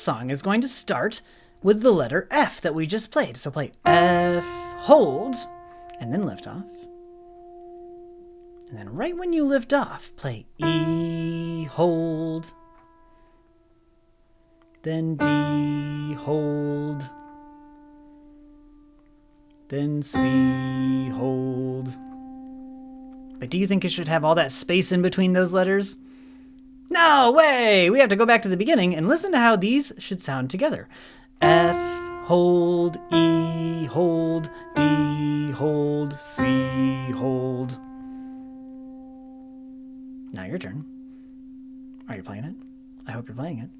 song is going to start with the letter F that we just played. So play F, hold, and then lift off. And then right when you lift off, play E, hold, then D, hold, then C, hold. But do you think it should have all that space in between those letters? No way! We have to go back to the beginning and listen to how these should sound together. F, hold, E, hold, D, hold, C, hold. Now your turn. Are you playing it? I hope you're playing it.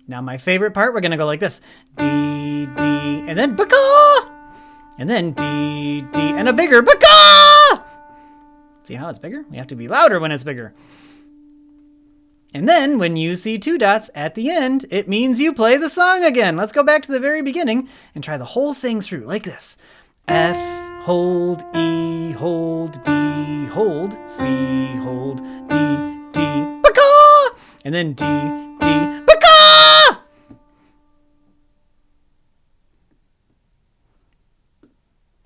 Now my favorite part, we're gonna go like this. D, D, and then ba-caw! And then D, D, and a bigger ba-caw! See how it's bigger? We have to be louder when it's bigger. And then when you see two dots at the end, it means you play the song again. Let's go back to the very beginning and try the whole thing through like this. F, hold, E, hold, D, hold, C, hold, D, D, ba-caw! And then D, D, ba-caw!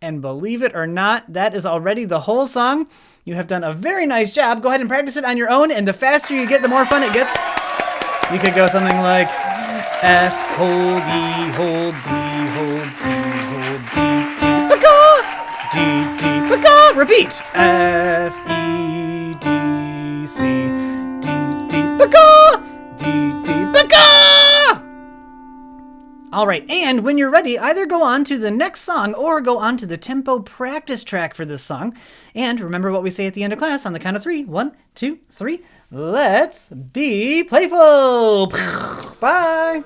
And believe it or not, that is already the whole song. You have done a very nice job. Go ahead and practice it on your own, and the faster you get, the more fun it gets. You could go something like F, hold, E, hold, D, hold, C, hold, D, D, ba-caw! D, D, ba-caw! Repeat. F, E, D, C, D, D, ba-caw! D, D, ba-caw! All right, and when you're ready, either go on to the next song or go on to the tempo practice track for this song. And remember what we say at the end of class on the count of 3. 1, 2, 3. Let's be playful. Bye.